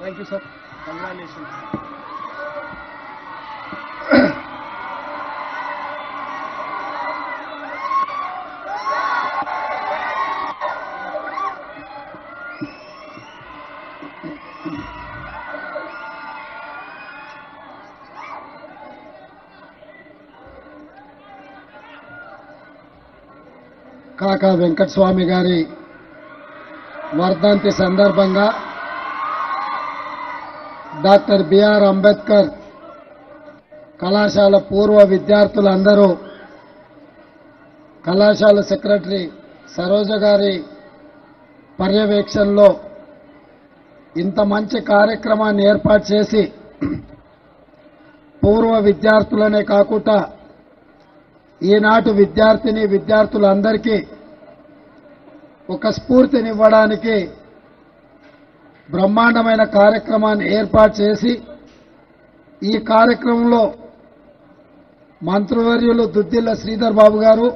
Thank you, sir. Congratulations. కాకా వెంకటస్వామి గారి వర్ధంతి సందర్భంగా డాక్టర్ బిఆర్ అంబేద్కర్ కళాశాల పూర్వ విద్యార్థులందరూ కళాశాల సెక్రటరీ సరోజ గారి పర్యవేక్షణలో ఇంత మంచి కార్యక్రమాన్ని ఏర్పాటు చేసి పూర్వ విద్యార్థులనే కాకుండా ఈనాటి విద్యార్థులందరికీ ఒక స్ఫూర్తినివ్వడానికి బ్రహ్మాండమైన కార్యక్రమాన్ని ఏర్పాటు చేసి ఈ కార్యక్రమంలో మంత్రివర్యులు దుద్దిల్ల శ్రీధర్ బాబు గారు,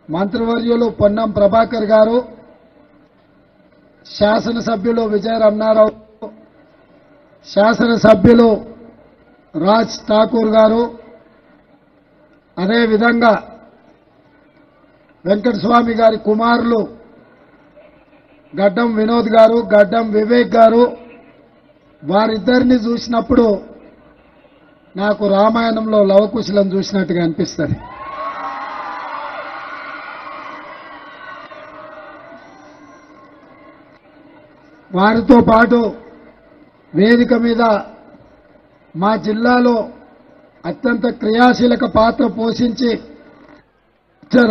మంత్రివర్యులు పొన్నం ప్రభాకర్ గారు, శాసనసభ్యులు విజయ రమణారావు, శాసనసభ్యులు రాజ్ ఠాకూర్ గారు, అదేవిధంగా వెంకటస్వామి గారి కుమారులు గడ్డం వినోద్ గారు, గడ్డం వివేక్ గారు, వారిద్దరిని చూసినప్పుడు నాకు రామాయణంలో లవకుశలను చూసినట్టుగా అనిపిస్తుంది. వారితో పాటు వేదిక మీద మా జిల్లాలో అత్యంత క్రియాశీలక పాత్ర పోషించి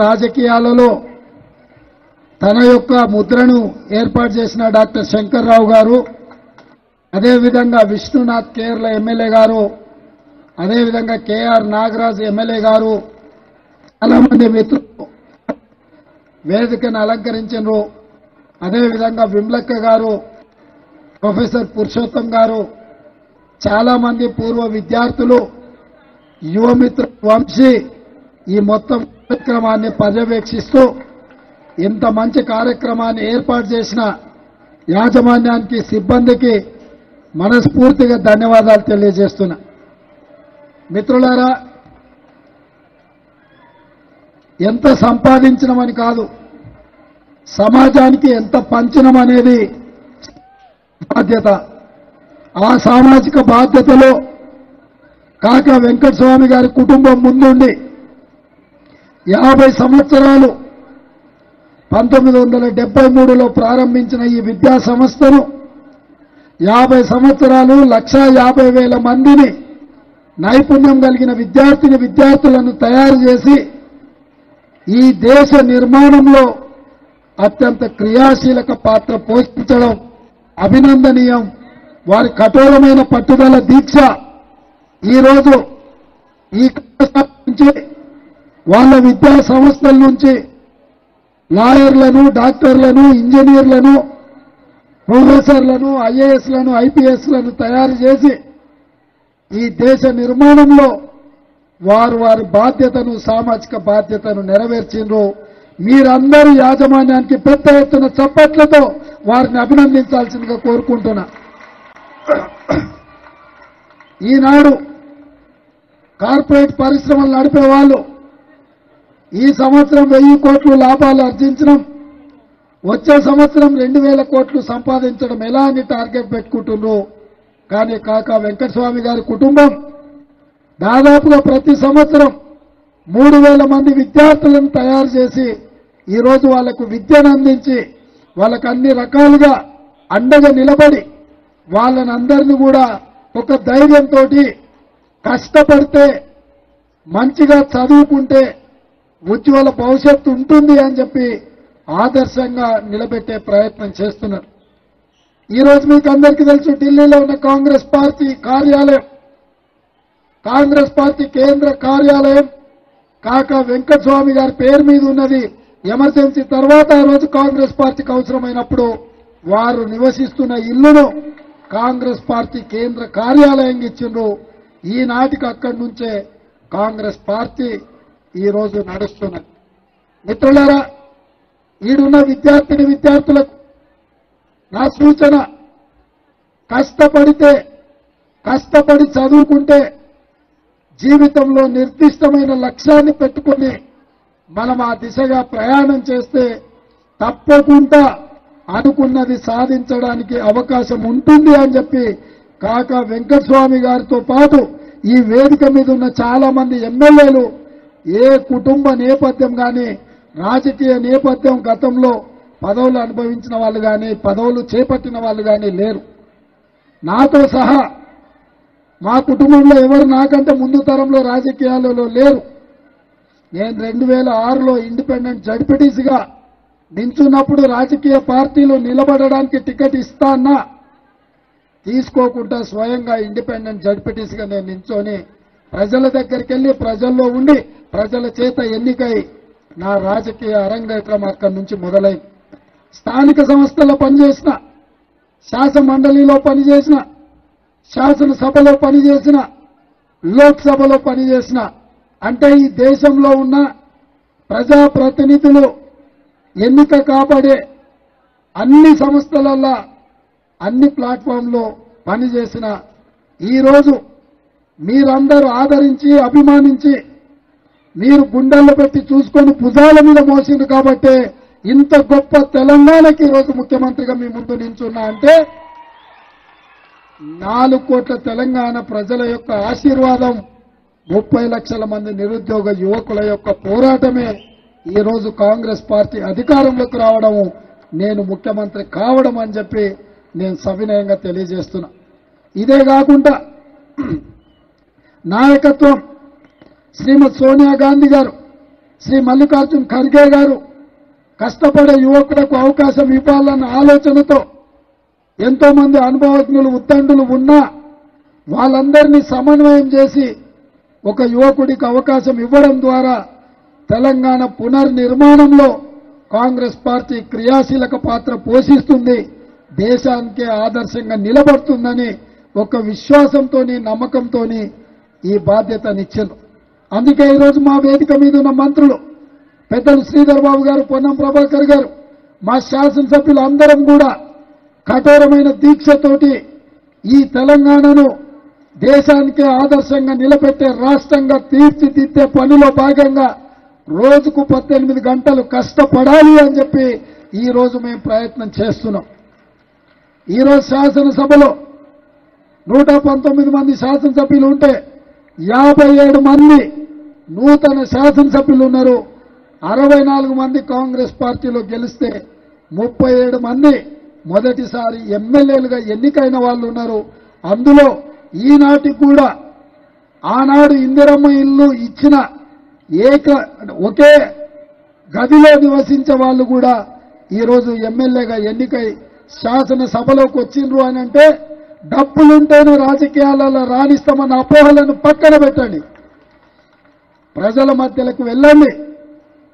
రాజకీయాలలో తన యొక్క ముద్రను ఏర్పాటు చేసిన డాక్టర్ శంకర్రావు గారు, అదేవిధంగా విష్ణునాథ్ కేరళ ఎమ్మెల్యే గారు, అదేవిధంగా కేఆర్ నాగరాజ్ ఎమ్మెల్యే గారు, చాలా మంది మిత్రులు వేదికను అలంకరించారు. అదేవిధంగా విమలక్క గారు, ప్రొఫెసర్ పురుషోత్తం గారు, చాలా మంది పూర్వ విద్యార్థులు, యువమిత్రులు, వంశీ ఈ మొత్తం కార్యక్రమాన్ని పర్యవేక్షిస్తూ ఇంత మంచి కార్యక్రమాన్ని ఏర్పాటు చేసిన యాజమాన్యానికి, సిబ్బందికి మనస్ఫూర్తిగా ధన్యవాదాలు తెలియజేస్తున్నా. మిత్రులారా, ఎంత సంపాదించడమని కాదు, సమాజానికి ఎంత పంచడం అనేది బాధ్యత. ఆ సామాజిక బాధ్యతలో కాకా వెంకటస్వామి గారి కుటుంబం ముందుండి 50 సంవత్సరాలు 1973లో ప్రారంభించిన ఈ విద్యా సంస్థను 50 సంవత్సరాలు 1,50,000 మందిని నైపుణ్యం కలిగిన విద్యార్థులను తయారు చేసి ఈ దేశ నిర్మాణంలో అత్యంత క్రియాశీలక పాత్ర పోషించడం అభినందనీయం. వారి కఠోరమైన పట్టుదల, దీక్ష ఈరోజు ఈ నుంచి వాళ్ళ విద్యా సంస్థల నుంచి లాయర్లను, డాక్టర్లను, ఇంజనీర్లను, ప్రొఫెసర్లను, ఐఏఎస్లను, ఐపీఎస్లను తయారు చేసి ఈ దేశ నిర్మాణంలో వారి బాధ్యతను, సామాజిక బాధ్యతను నెరవేర్చిండ్రు. మీరందరూ యాజమాన్యానికి పెద్ద ఎత్తున చప్పట్లతో వారిని అభినందించాల్సిందిగా కోరుకుంటున్నా. ఈనాడు కార్పొరేట్ పరిశ్రమలు నడిపే వాళ్ళు ఈ సంవత్సరం 1000 కోట్లు లాభాలు ఆర్జించడం, వచ్చే సంవత్సరం 2000 కోట్లు సంపాదించడం ఎలా అని టార్గెట్ పెట్టుకుంటున్నారు. కానీ కాకా వెంకటస్వామి గారి కుటుంబం దాదాపుగా ప్రతి సంవత్సరం 3000 మంది విద్యార్థులను తయారు చేసి ఈరోజు వాళ్లకు విద్యను అందించి వాళ్ళకు అన్ని రకాలుగా అండగా నిలబడి వాళ్ళని అందరినీ కూడా ఒక ధైర్యంతో కష్టపడితే, మంచిగా చదువుకుంటే ఉజ్వల భవిష్యత్తు ఉంటుంది అని చెప్పి ఆదర్శంగా నిలబెట్టే ప్రయత్నం చేస్తున్నారు. ఈరోజు మీకు అందరికీ తెలుసు, ఢిల్లీలో ఉన్న కాంగ్రెస్ పార్టీ కార్యాలయం, కాంగ్రెస్ పార్టీ కేంద్ర కార్యాలయం కాకా వెంకటస్వామి గారి పేరు మీద ఉన్నది. ఎమర్జెన్సీ తర్వాత ఆ రోజు కాంగ్రెస్ పార్టీకి అవసరమైనప్పుడు వారు నివసిస్తున్న ఇల్లును కాంగ్రెస్ పార్టీ కేంద్ర కార్యాలయంగా ఇచ్చిండ్రు. ఈనాటికి అక్కడి నుంచే కాంగ్రెస్ పార్టీ ఈరోజు నడుస్తున్నది. మిత్రులారా, ఈడున్న విద్యార్థులకు నా సూచన, కష్టపడి చదువుకుంటే జీవితంలో నిర్దిష్టమైన లక్ష్యాన్ని పెట్టుకొని మనం ఆ దిశగా ప్రయాణం చేస్తే తప్పకుండా అనుకున్నది సాధించడానికి అవకాశం ఉంటుంది అని చెప్పి కాకా వెంకటస్వామి గారితో పాటు ఈ వేదిక మీద ఉన్న చాలా మంది ఎమ్మెల్యేలు ఏ కుటుంబ నేపథ్యం కానీ రాజకీయ నేపథ్యం గతంలో పదవులు అనుభవించిన వాళ్ళు కానీ పదవులు చేపట్టిన వాళ్ళు కానీ లేరు. నాతో సహా మా కుటుంబంలో ఎవరు నాకంటే ముందు తరంలో రాజకీయాలలో లేరు. నేను 2006లో ఇండిపెండెంట్ జడ్పీటీసీగా నించున్నప్పుడు రాజకీయ పార్టీలు నిలబడడానికి టికెట్ ఇస్తానా తీసుకోకుండా స్వయంగా ఇండిపెండెంట్ జడ్పీటీసీగా నేను నించొని ప్రజల దగ్గరికి వెళ్లి ప్రజల్లో ఉండి ప్రజల చేత ఎన్నికై నా రాజకీయ అరంగేట్రం అక్కడి నుంచి మొదలైంది. స్థానిక సంస్థల్లో పనిచేసిన, శాసన మండలిలో పనిచేసిన, శాసనసభలో పనిచేసిన, లోక్సభలో పనిచేసిన, అంటే ఈ దేశంలో ఉన్న ప్రజాప్రతినిధులు ఎన్నిక కాబడే అన్ని సంస్థలల్లో అన్ని ప్లాట్ఫామ్లో పనిచేసిన ఈరోజు మీరందరూ ఆదరించి అభిమానించి మీరు గుండెల్లో పెట్టి చూసుకొని భుజాల మీద మోసింది కాబట్టే ఇంత గొప్ప తెలంగాణకి ఈరోజు ముఖ్యమంత్రిగా మీ ముందు నించున్నా అంటే 4 కోట్ల తెలంగాణ ప్రజల యొక్క ఆశీర్వాదం, 30 లక్షల మంది నిరుద్యోగ యువకుల యొక్క పోరాటమే ఈరోజు కాంగ్రెస్ పార్టీ అధికారంలోకి రావడము, నేను ముఖ్యమంత్రి కావడం అని చెప్పి నేను సవినయంగా తెలియజేస్తున్నా. ఇదే కాకుండా నాయకత్వం శ్రీమతి సోనియా గాంధీ గారు, శ్రీ మల్లికార్జున్ ఖర్గే గారు కష్టపడే యువకులకు అవకాశం ఇవ్వాలన్న ఆలోచనతో ఎంతో మంది అనుభవజ్ఞులు ఉద్దండులు ఉన్నా వాళ్ళందరినీ సమన్వయం చేసి ఒక యువకుడికి అవకాశం ఇవ్వడం ద్వారా తెలంగాణ పునర్నిర్మాణంలో కాంగ్రెస్ పార్టీ క్రియాశీలక పాత్ర పోషిస్తుంది, దేశానికే ఆదర్శంగా నిలబడుతుందని ఒక విశ్వాసంతోని నమ్మకంతోని ఈ బాధ్యతనిచ్చారు. అందుకే ఈరోజు మా వేదిక మీద ఉన్న మంత్రులు పెద్దలు శ్రీధర్ బాబు గారు, పొన్నం ప్రభాకర్ గారు, మా శాసనసభ్యులు అందరం కూడా కఠోరమైన దీక్షతోటి ఈ తెలంగాణను దేశానికే ఆదర్శంగా నిలబెట్టే రాష్ట్రంగా తీర్చిదిద్దే పనిలో భాగంగా రోజుకు 18 గంటలు కష్టపడాలి అని చెప్పి ఈరోజు మేము ప్రయత్నం చేస్తున్నాం. ఈరోజు శాసనసభలో 119 మంది శాసనసభ్యులు ఉంటే 57 మంది నూతన శాసనసభ్యులు ఉన్నారు. 64 మంది కాంగ్రెస్ పార్టీలో గెలిస్తే 37 మంది మొదటిసారి ఎమ్మెల్యేలుగా ఎన్నికైన వాళ్ళు ఉన్నారు. అందులో ఈనాటికి కూడా ఆనాడు ఇందిరమ్మ ఇల్లు ఇచ్చిన ఒకే గదిలో నివసించే వాళ్ళు కూడా ఈరోజు ఎమ్మెల్యేగా ఎన్నికై శాసనసభలోకి వచ్చిండ్రు అని అంటే డబ్బులుంటేనే రాజకీయాలలో రాణిస్తామన్న అపోహలను పక్కన పెట్టండి. ప్రజల మధ్యలకు వెళ్ళండి,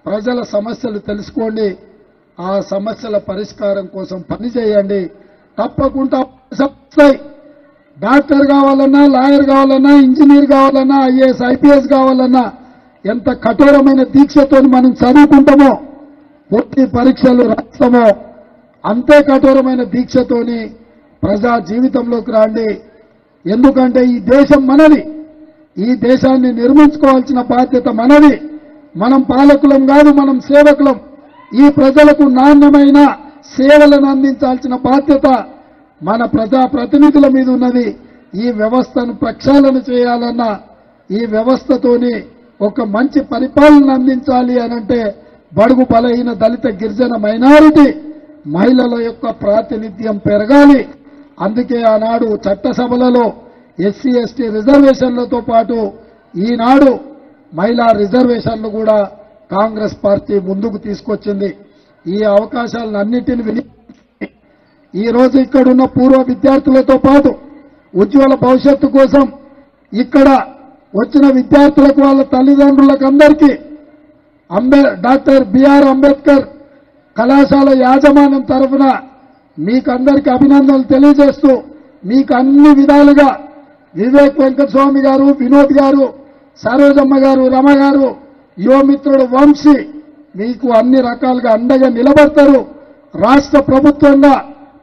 ప్రజల సమస్యలు తెలుసుకోండి, ఆ సమస్యల పరిష్కారం కోసం పనిచేయండి. తప్పకుండా డాక్టర్ కావాలన్నా, లాయర్ కావాలన్నా, ఇంజనీర్ కావాలన్నా, ఐఏఎస్ ఐపీఎస్ కావాలన్నా ఎంత కఠోరమైన దీక్షతో మనం చదువుకుంటామో, పోటీ పరీక్షలు రాస్తామో అంతే కఠోరమైన దీక్షతోని ప్రజా జీవితంలోకి రండి. ఎందుకంటే ఈ దేశం మనది, ఈ దేశాన్ని నిర్మించుకోవాల్సిన బాధ్యత మనది. మనం పాలకులం కాదు, మనం సేవకులం. ఈ ప్రజలకు నాణ్యమైన సేవలను అందించాల్సిన బాధ్యత మన ప్రజాప్రతినిధుల మీద ఉన్నది. ఈ వ్యవస్థను ప్రక్షాళన చేయాలన్నా, ఈ వ్యవస్థతోని ఒక మంచి పరిపాలన అందించాలి అనంటే బడుగు బలహీన దళిత గిరిజన మైనారిటీ మహిళల యొక్క ప్రాతినిధ్యం పెరగాలి. అందుకే ఆనాడు చట్టసభలలో ఎస్సీ ఎస్టీ రిజర్వేషన్లతో పాటు ఈనాడు మహిళా రిజర్వేషన్లు కూడా కాంగ్రెస్ పార్టీ ముందుకు తీసుకొచ్చింది. ఈ అవకాశాలన్నింటినీ విని ఈరోజు ఇక్కడున్న పూర్వ విద్యార్థులతో పాటు ఉజ్వల భవిష్యత్తు కోసం ఇక్కడ వచ్చిన విద్యార్థులకు వాళ్ళ తల్లిదండ్రులకు అందరికీ డాక్టర్ బిఆర్ అంబేద్కర్ కళాశాల యాజమాన్యం తరఫున మీకందరికీ అభినందనలు తెలియజేస్తూ మీకు అన్ని విధాలుగా వివేక్ వెంకటస్వామి గారు, వినోద్ గారు, సరోజమ్మ గారు, రమ గారు, యువమిత్రుడు వంశీ మీకు అన్ని రకాలుగా అండగా నిలబడతారు. రాష్ట్ర ప్రభుత్వంగా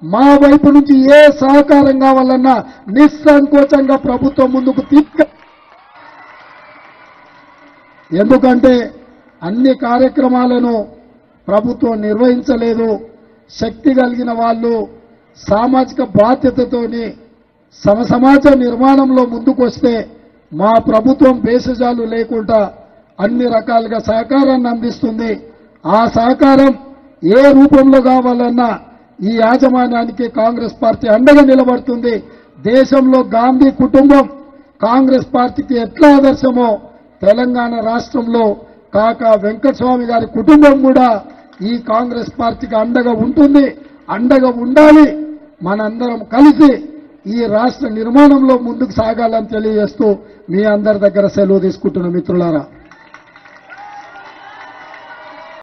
మా వైపు నుంచి ఏ సహకారం కావాలన్నా నిస్సంకోచంగా ప్రభుత్వం ముందుకు ఎందుకంటే అన్ని కార్యక్రమాలను ప్రభుత్వం నిర్వహించలేదు. శక్తి కలిగిన వాళ్ళు సామాజిక బాధ్యతతోని సమాజ నిర్మాణంలో ముందుకొస్తే మా ప్రభుత్వం భేషజాలు లేకుండా అన్ని రకాలుగా సహకారాన్ని అందిస్తుంది. ఆ సహకారం ఏ రూపంలో కావాలన్నా ఈ యాజమాన్యానికి కాంగ్రెస్ పార్టీ అండగా నిలబడుతుంది. దేశంలో గాంధీ కుటుంబం కాంగ్రెస్ పార్టీకి ఎట్లా ఆదర్శమో తెలంగాణ రాష్ట్రంలో కాకా వెంకటస్వామి గారి కుటుంబం కూడా ఈ కాంగ్రెస్ పార్టీకి అండగా ఉంటుంది, అండగా ఉండాలి. మనందరం కలిసి ఈ రాష్ట్ర నిర్మాణంలో ముందుకు సాగాలని తెలియజేస్తూ మీ అందరి దగ్గర సెలవు తీసుకుంటున్న మిత్రులారా.